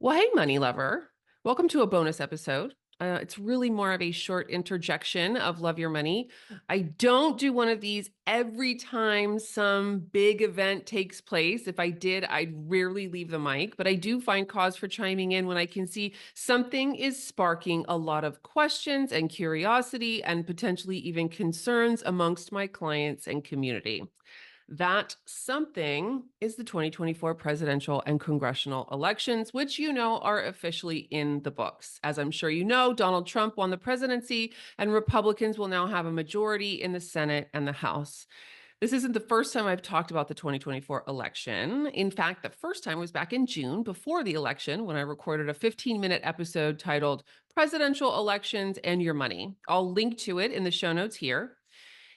Well, hey, money lover. Welcome to a bonus episode. It's really more of a short interjection of Love Your Money. I don't do one of these every time some big event takes place. If I did, I'd rarely leave the mic, but I do find cause for chiming in when I can see something is sparking a lot of questions and curiosity and potentially even concerns amongst my clients and community. That something is the 2024 presidential and congressional elections, which you know are officially in the books. As I'm sure you know, Donald Trump won the presidency, and Republicans will now have a majority in the Senate and the House. This isn't the first time I've talked about the 2024 election. In fact, the first time was back in June before the election when I recorded a 15-minute episode titled Presidential Elections and Your Money. I'll link to it in the show notes here.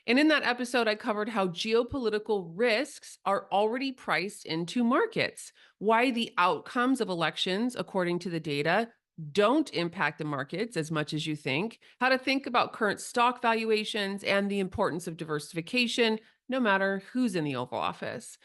And in that episode, I covered how geopolitical risks are already priced into markets, why the outcomes of elections, according to the data, don't impact the markets as much as you think, how to think about current stock valuations, and the importance of diversification, no matter who's in the Oval Office.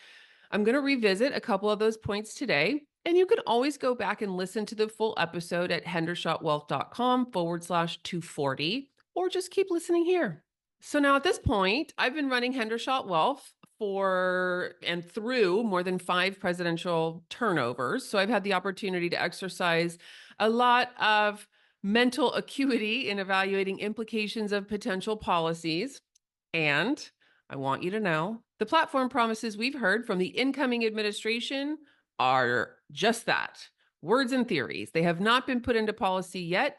I'm going to revisit a couple of those points today. And you can always go back and listen to the full episode at hendershotwealth.com/240, or just keep listening here. So now at this point, I've been running Hendershot Wealth for and through more than 5 presidential turnovers. So I've had the opportunity to exercise a lot of mental acuity in evaluating implications of potential policies. And I want you to know the platform promises we've heard from the incoming administration are just that, words and theories. They have not been put into policy yet.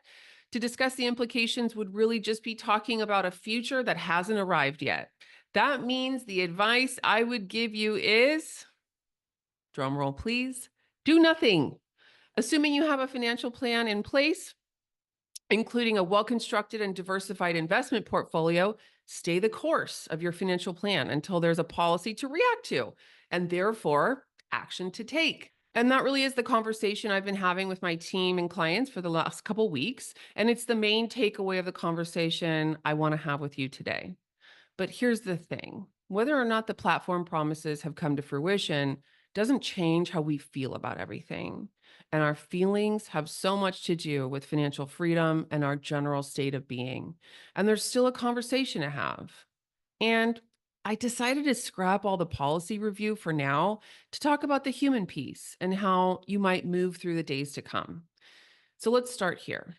To discuss the implications would really just be talking about a future that hasn't arrived yet. That means the advice I would give you is, drum roll please, do nothing. Assuming you have a financial plan in place, including a well-constructed and diversified investment portfolio, stay the course of your financial plan until there's a policy to react to, and therefore action to take. And that really is the conversation I've been having with my team and clients for the last couple weeks. And it's the main takeaway of the conversation I want to have with you today. But here's the thing, whether or not the platform promises have come to fruition doesn't change how we feel about everything. And our feelings have so much to do with financial freedom and our general state of being. And there's still a conversation to have. And I decided to scrap all the policy review for now to talk about the human piece and how you might move through the days to come. So let's start here.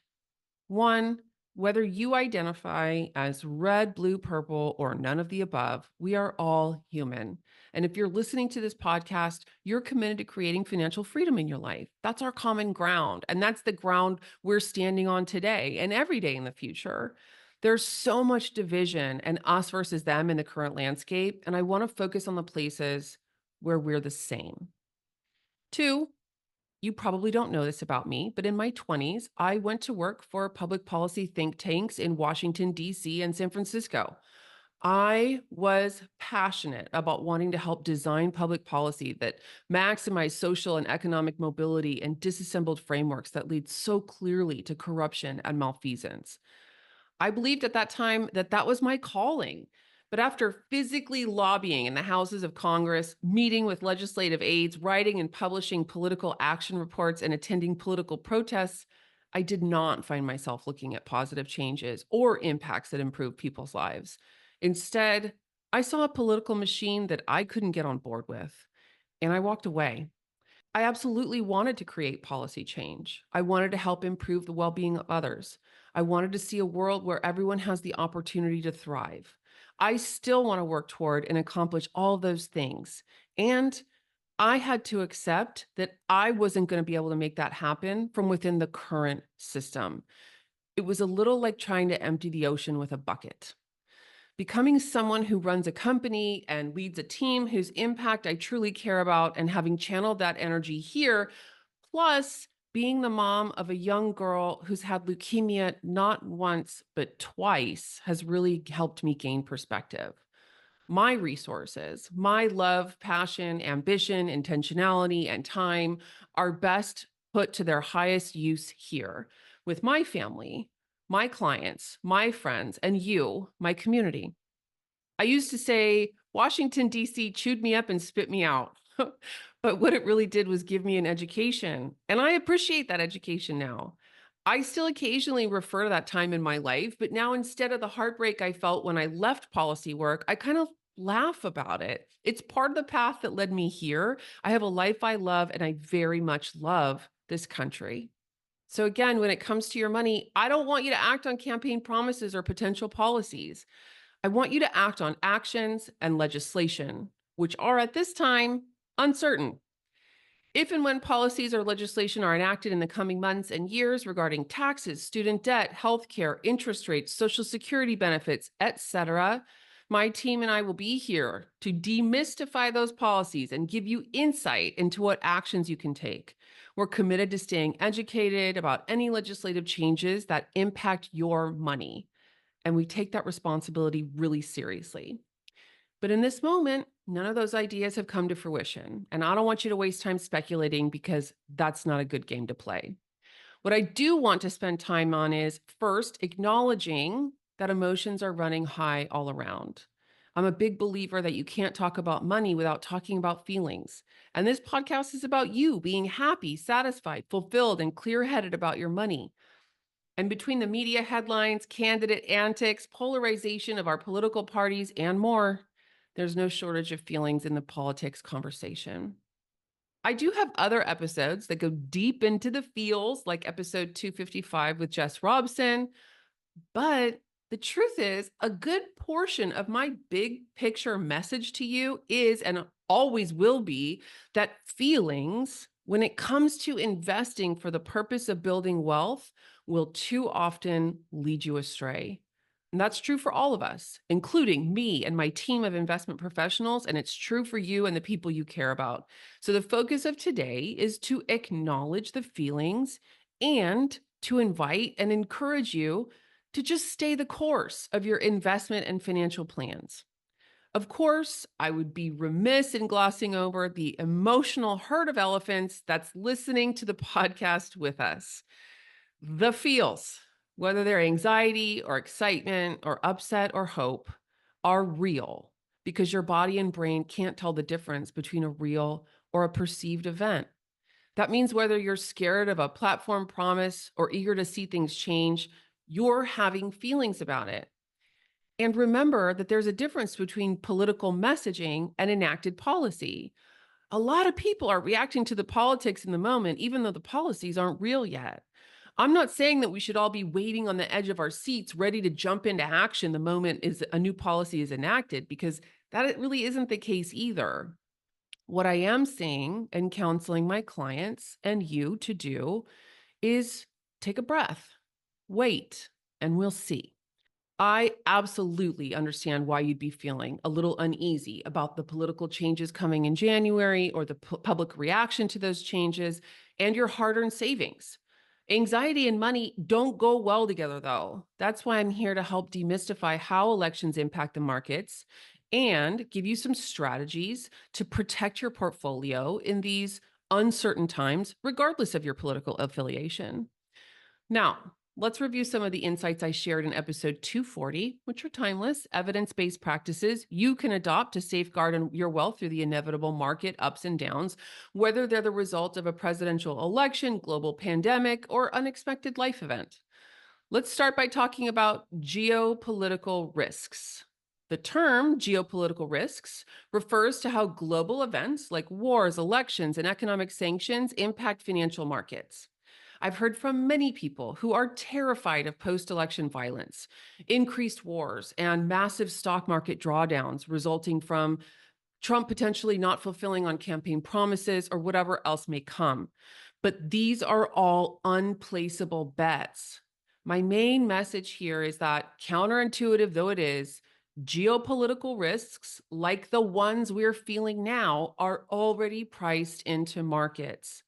One, whether you identify as red, blue, purple, or none of the above, we are all human. And if you're listening to this podcast, you're committed to creating financial freedom in your life. That's our common ground. And that's the ground we're standing on today and every day in the future. There's so much division and us versus them in the current landscape. And I want to focus on the places where we're the same. Two, you probably don't know this about me, but in my 20s, I went to work for public policy think tanks in Washington, D.C. and San Francisco. I was passionate about wanting to help design public policy that maximize social and economic mobility and disassembled frameworks that lead so clearly to corruption and malfeasance. I believed at that time that that was my calling. But after physically lobbying in the houses of Congress, meeting with legislative aides, writing and publishing political action reports, and attending political protests, I did not find myself looking at positive changes or impacts that improve people's lives. Instead, I saw a political machine that I couldn't get on board with, and I walked away. I absolutely wanted to create policy change. I wanted to help improve the well-being of others. I wanted to see a world where everyone has the opportunity to thrive. I still want to work toward and accomplish all those things. And I had to accept that I wasn't going to be able to make that happen from within the current system. It was a little like trying to empty the ocean with a bucket. Becoming someone who runs a company and leads a team whose impact I truly care about and having channeled that energy here, plus being the mom of a young girl who's had leukemia not once, but twice, has really helped me gain perspective. My resources, my love, passion, ambition, intentionality, and time are best put to their highest use here with my family, my clients, my friends, and you, my community. I used to say, Washington, D.C. chewed me up and spit me out. But what it really did was give me an education, and I appreciate that education now. I still occasionally refer to that time in my life, but now instead of the heartbreak I felt when I left policy work, I kind of laugh about it. It's part of the path that led me here. I have a life I love, and I very much love this country. So, again, when it comes to your money, I don't want you to act on campaign promises or potential policies. I want you to act on actions and legislation, which are at this time uncertain. If and when policies or legislation are enacted in the coming months and years regarding taxes, student debt, healthcare, interest rates, social security benefits, etc., my team and I will be here to demystify those policies and give you insight into what actions you can take. We're committed to staying educated about any legislative changes that impact your money, and we take that responsibility really seriously. But in this moment, none of those ideas have come to fruition. And I don't want you to waste time speculating because that's not a good game to play. What I do want to spend time on is first acknowledging that emotions are running high all around. I'm a big believer that you can't talk about money without talking about feelings. And this podcast is about you being happy, satisfied, fulfilled, and clear headed about your money. And between the media headlines, candidate antics, polarization of our political parties, and more, there's no shortage of feelings in the politics conversation. I do have other episodes that go deep into the feels, like episode 255 with Jess Robson, but the truth is, a good portion of my big picture message to you is and always will be that feelings, when it comes to investing for the purpose of building wealth, will too often lead you astray. And that's true for all of us, including me and my team of investment professionals. And it's true for you and the people you care about. So the focus of today is to acknowledge the feelings and to invite and encourage you to just stay the course of your investment and financial plans. Of course, I would be remiss in glossing over the emotional herd of elephants that's listening to the podcast with us. The feels, whether they're anxiety or excitement or upset or hope, are real because your body and brain can't tell the difference between a real or a perceived event. That means whether you're scared of a platform promise or eager to see things change, you're having feelings about it. And remember that there's a difference between political messaging and enacted policy. A lot of people are reacting to the politics in the moment, even though the policies aren't real yet. I'm not saying that we should all be waiting on the edge of our seats, ready to jump into action the moment is a new policy is enacted, because that really isn't the case either. What I am saying and counseling my clients and you to do is take a breath, wait, and we'll see. I absolutely understand why you'd be feeling a little uneasy about the political changes coming in January or the public reaction to those changes and your hard earned savings. Anxiety and money don't go well together, though. That's why I'm here to help demystify how elections impact the markets and give you some strategies to protect your portfolio in these uncertain times, regardless of your political affiliation. Now, let's review some of the insights I shared in episode 240, which are timeless, evidence-based practices you can adopt to safeguard your wealth through the inevitable market ups and downs, whether they're the result of a presidential election, global pandemic, or unexpected life event. Let's start by talking about geopolitical risks. The term geopolitical risks refers to how global events like wars, elections, and economic sanctions impact financial markets. I've heard from many people who are terrified of post-election violence, increased wars, and massive stock market drawdowns resulting from Trump potentially not fulfilling on campaign promises or whatever else may come. But these are all unplaceable bets. My main message here is that, counterintuitive though it is, geopolitical risks, like the ones we're feeling now, are already priced into markets.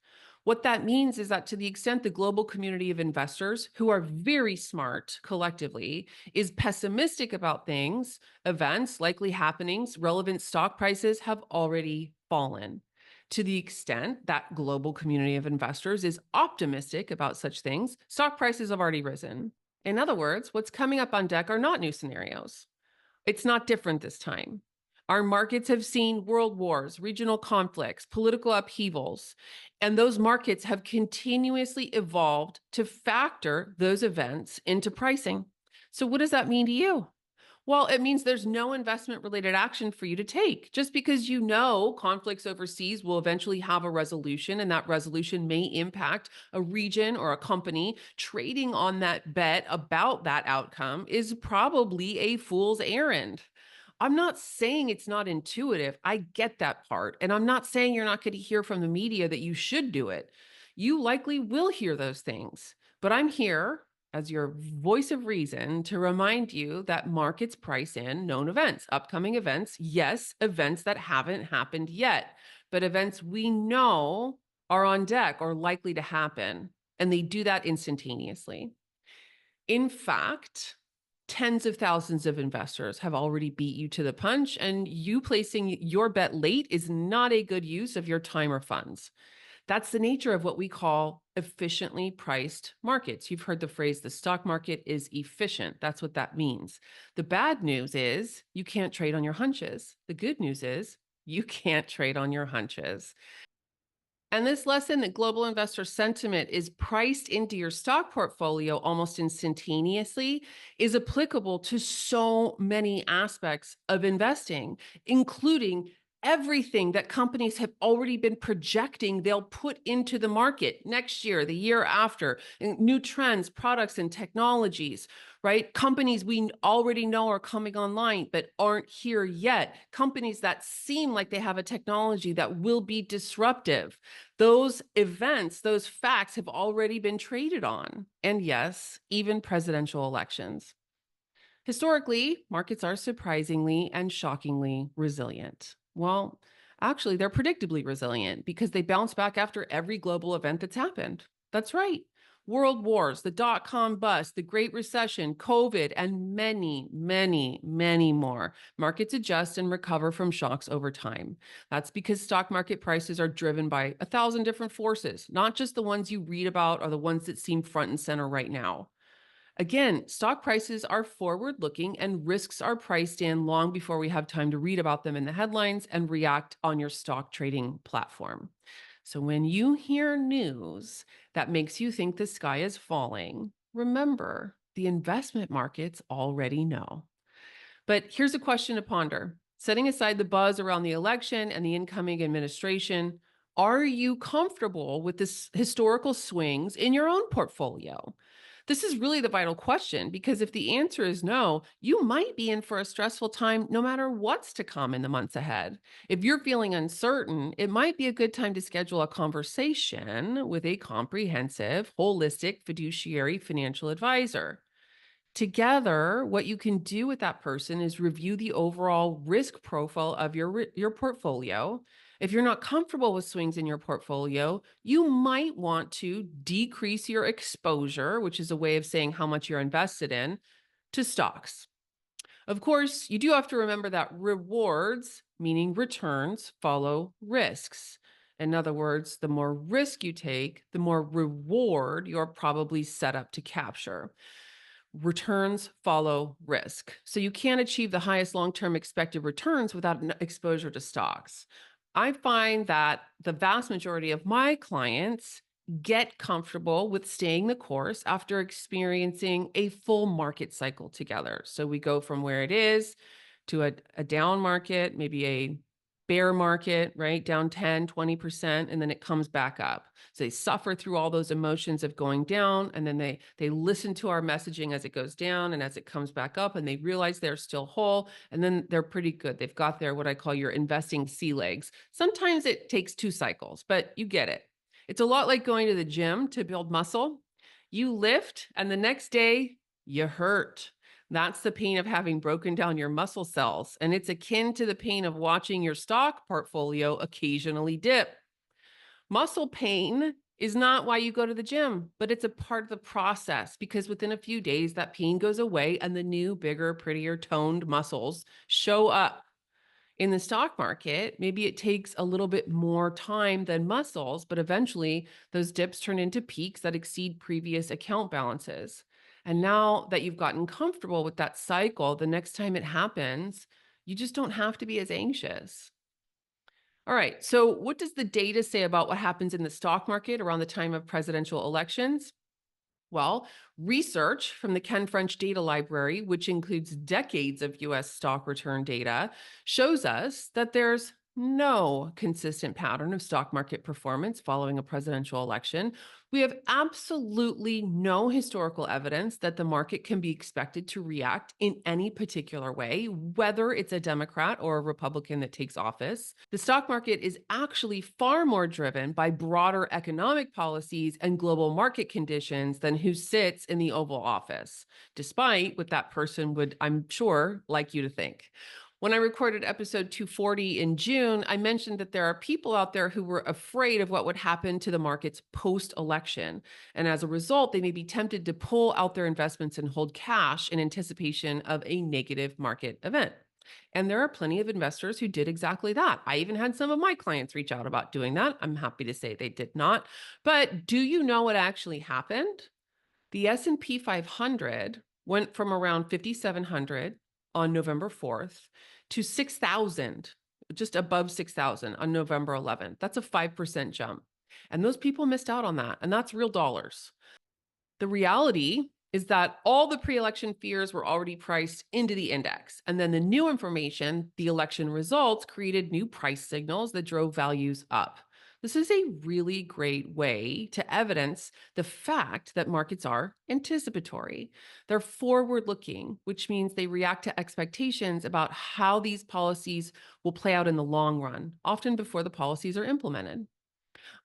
What that means is that to the extent the global community of investors, who are very smart collectively, is pessimistic about things, events, likely happenings, relevant stock prices have already fallen. To the extent that global community of investors is optimistic about such things, stock prices have already risen. In other words, what's coming up on deck are not new scenarios. It's not different this time. Our markets have seen world wars, regional conflicts, political upheavals, and those markets have continuously evolved to factor those events into pricing. So, what does that mean to you? Well, it means there's no investment related action for you to take. Just because you know conflicts overseas will eventually have a resolution, and that resolution may impact a region or a company, trading on that bet about that outcome is probably a fool's errand. I'm not saying it's not intuitive. I get that part. And I'm not saying you're not going to hear from the media that you should do it. You likely will hear those things. But I'm here as your voice of reason to remind you that markets price in known events, upcoming events, yes, events that haven't happened yet, but events we know are on deck or likely to happen. And they do that instantaneously. In fact, tens of thousands of investors have already beat you to the punch, and you placing your bet late is not a good use of your time or funds. That's the nature of what we call efficiently priced markets. You've heard the phrase the stock market is efficient. That's what that means. The bad news is you can't trade on your hunches. The good news is you can't trade on your hunches. And this lesson that global investor sentiment is priced into your stock portfolio almost instantaneously is applicable to so many aspects of investing, including everything that companies have already been projecting they'll put into the market next year, the year after, new trends, products, and technologies, right? Companies we already know are coming online but aren't here yet. Companies that seem like they have a technology that will be disruptive. Those events, those facts have already been traded on. And yes, even presidential elections. Historically, markets are surprisingly and shockingly resilient. Well, actually, they're predictably resilient because they bounce back after every global event that's happened. That's right. World wars, the dot-com bust, the Great Recession, COVID, and many, many, many more. Markets adjust and recover from shocks over time. That's because stock market prices are driven by 1,000 different forces, not just the ones you read about or the ones that seem front and center right now. Again, stock prices are forward looking and risks are priced in long before we have time to read about them in the headlines and react on your stock trading platform. So when you hear news that makes you think the sky is falling, remember the investment markets already know. But here's a question to ponder. Setting aside the buzz around the election and the incoming administration, are you comfortable with this historical swings in your own portfolio? This is really the vital question because if the answer is no, you might be in for a stressful time no matter what's to come in the months ahead. If you're feeling uncertain, it might be a good time to schedule a conversation with a comprehensive, holistic fiduciary financial advisor. Together, what you can do with that person is review the overall risk profile of your portfolio. If you're not comfortable with swings in your portfolio, you might want to decrease your exposure, which is a way of saying how much you're invested in, to stocks. Of course, you do have to remember that rewards, meaning returns, follow risks. In other words, the more risk you take, the more reward you're probably set up to capture. Returns follow risk. So you can't achieve the highest long-term expected returns without an exposure to stocks. I find that the vast majority of my clients get comfortable with staying the course after experiencing a full market cycle together. So we go from where it is to a down market, maybe a bear market, right? Down 10, 20%, and then it comes back up. So they suffer through all those emotions of going down, and then they listen to our messaging as it goes down and as it comes back up, and they realize they're still whole, and then they're pretty good. They've got their what I call your investing sea legs. Sometimes it takes 2 cycles, but you get it. It's a lot like going to the gym to build muscle. You lift, and the next day you hurt. That's the pain of having broken down your muscle cells, and it's akin to the pain of watching your stock portfolio occasionally dip. Muscle pain is not why you go to the gym, but it's a part of the process because within a few days, that pain goes away and the new, bigger, prettier, toned muscles show up. In the stock market, maybe it takes a little bit more time than muscles, but eventually those dips turn into peaks that exceed previous account balances. And now that you've gotten comfortable with that cycle, the next time it happens, You just don't have to be as anxious. All right. So, what does the data say about what happens in the stock market around the time of presidential elections? Well, research from the Ken French Data Library, which includes decades of US stock return data, shows us that there's no consistent pattern of stock market performance following a presidential election. We have absolutely no historical evidence that the market can be expected to react in any particular way, whether it's a Democrat or a Republican that takes office. The stock market is actually far more driven by broader economic policies and global market conditions than who sits in the Oval Office, despite what that person would, I'm sure, like you to think. When I recorded episode 240 in June, I mentioned that there are people out there who were afraid of what would happen to the markets post election. And as a result, they may be tempted to pull out their investments and hold cash in anticipation of a negative market event. And there are plenty of investors who did exactly that. I even had some of my clients reach out about doing that. I'm happy to say they did not. But do you know what actually happened? The S&P 500 went from around 5,700 on November 4th to 6,000, just above 6,000 on November 11th. That's a 5% jump. And those people missed out on that. And that's real dollars. The reality is that all the pre-election fears were already priced into the index. And then the new information, the election results, created new price signals that drove values up. This is a really great way to evidence the fact that markets are anticipatory. They're forward looking, which means they react to expectations about how these policies will play out in the long run, often before the policies are implemented.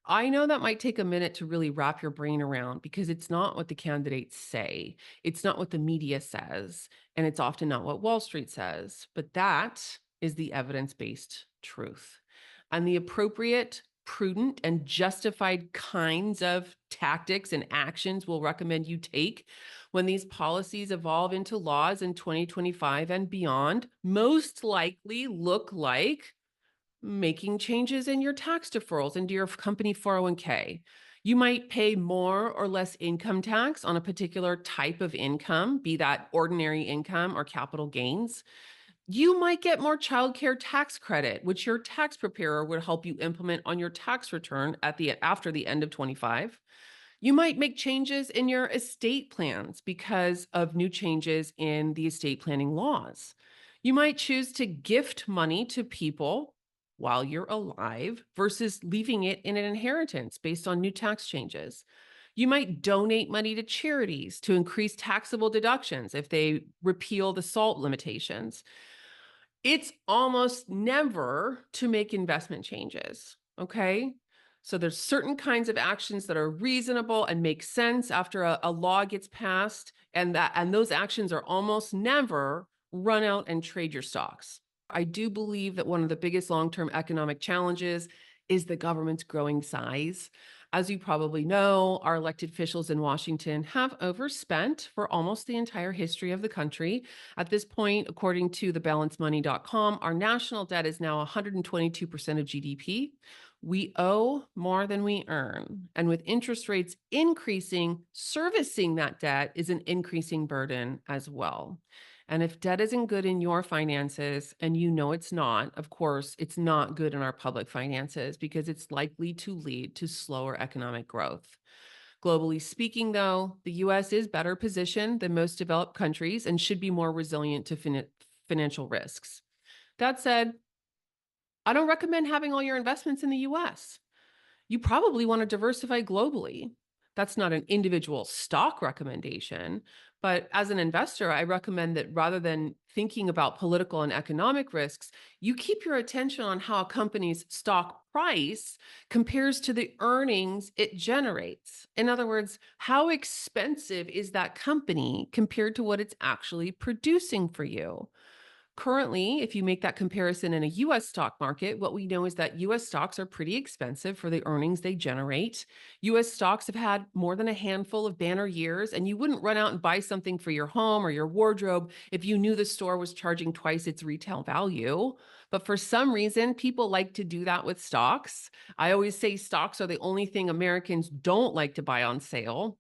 I know that might take a minute to really wrap your brain around because it's not what the candidates say. It's not what the media says. And it's often not what Wall Street says. But that is the evidence based truth. And the appropriate, prudent, and justified kinds of tactics and actions we'll recommend you take when these policies evolve into laws in 2025 and beyond most likely look like making changes in your tax deferrals into your company 401k. You might pay more or less income tax on a particular type of income, be that ordinary income or capital gains. You might get more childcare tax credit, which your tax preparer would help you implement on your tax return after the end of 25. You might make changes in your estate plans because of new changes in the estate planning laws. You might choose to gift money to people while you're alive versus leaving it in an inheritance based on new tax changes. You might donate money to charities to increase taxable deductions if they repeal the SALT limitations. It's almost never to make investment changes, okay? So there's certain kinds of actions that are reasonable and make sense after a law gets passed, and those actions are almost never run out and trade your stocks. I do believe that one of the biggest long-term economic challenges is the government's growing size. As you probably know, our elected officials in Washington have overspent for almost the entire history of the country. At this point, according to thebalancedmoney.com, our national debt is now 122% of GDP. We owe more than we earn. And with interest rates increasing, servicing that debt is an increasing burden as well. And if debt isn't good in your finances, and you know it's not, of course, it's not good in our public finances because it's likely to lead to slower economic growth. Globally speaking, though, the US is better positioned than most developed countries and should be more resilient to financial risks. That said, I don't recommend having all your investments in the US. You probably want to diversify globally. That's not an individual stock recommendation, but as an investor, I recommend that rather than thinking about political and economic risks, you keep your attention on how a company's stock price compares to the earnings it generates. In other words, how expensive is that company compared to what it's actually producing for you? Currently, if you make that comparison in a US stock market, what we know is that US stocks are pretty expensive for the earnings they generate. US stocks have had more than a handful of banner years, and you wouldn't run out and buy something for your home or your wardrobe if you knew the store was charging twice its retail value. But for some reason, people like to do that with stocks. I always say stocks are the only thing Americans don't like to buy on sale.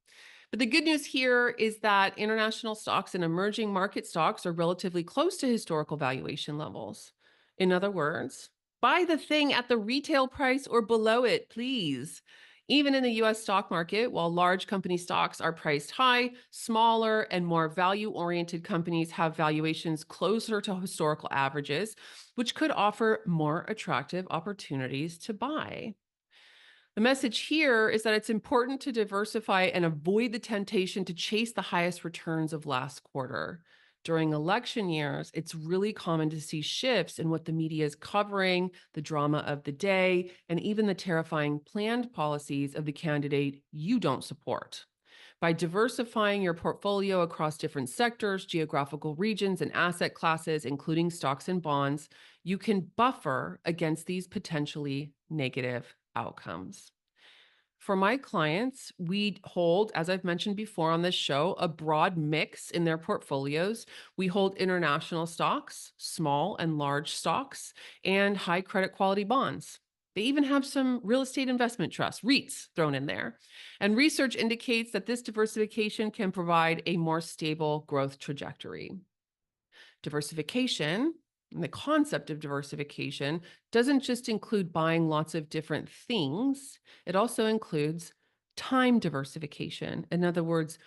But the good news here is that international stocks and emerging market stocks are relatively close to historical valuation levels. In other words, buy the thing at the retail price or below it, please. Even in the US stock market, while large company stocks are priced high, smaller and more value oriented companies have valuations closer to historical averages, which could offer more attractive opportunities to buy. The message here is that it's important to diversify and avoid the temptation to chase the highest returns of last quarter. During election years, it's really common to see shifts in what the media is covering, the drama of the day, and even the terrifying planned policies of the candidate you don't support. By diversifying your portfolio across different sectors, geographical regions, and asset classes, including stocks and bonds, you can buffer against these potentially negative outcomes. For my clients, we hold, as I've mentioned before on this show, a broad mix in their portfolios. We hold international stocks, small and large stocks, and high credit quality bonds. They even have some real estate investment trusts, REITs, thrown in there. And research indicates that this diversification can provide a more stable growth trajectory. Diversification, and the concept of diversification, doesn't just include buying lots of different things, it also includes time diversification. In other words,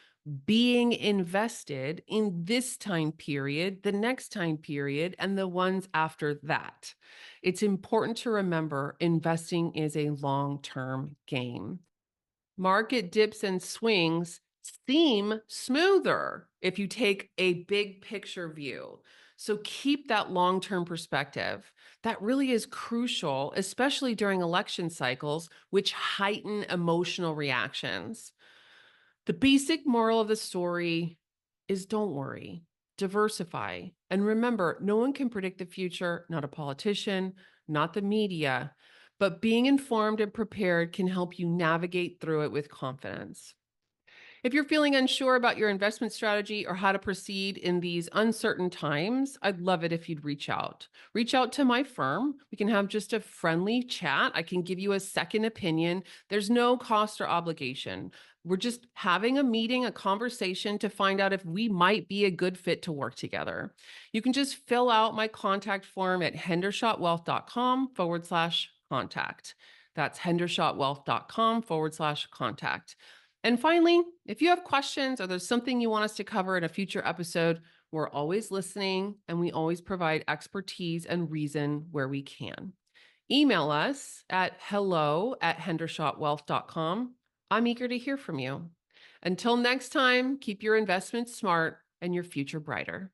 being invested in this time period, the next time period, and the ones after that. It's important to remember investing is a long term game. Market dips and swings seem smoother if you take a big picture view. So keep that long term perspective. That really is crucial, especially during election cycles, which heighten emotional reactions. The basic moral of the story is don't worry, diversify. And remember, no one can predict the future, not a politician, not the media, but being informed and prepared can help you navigate through it with confidence. If you're feeling unsure about your investment strategy or how to proceed in these uncertain times, I'd love it if you'd reach out. Reach out to my firm. We can have just a friendly chat. I can give you a second opinion. There's no cost or obligation. We're just having a meeting, a conversation to find out if we might be a good fit to work together. You can just fill out my contact form at hendershotwealth.com/contact. That's hendershotwealth.com/contact. And finally, if you have questions or there's something you want us to cover in a future episode, we're always listening and we always provide expertise and reason where we can. Email us at hello@hendershotwealth.com. I'm eager to hear from you. Until next time, keep your investments smart and your future brighter.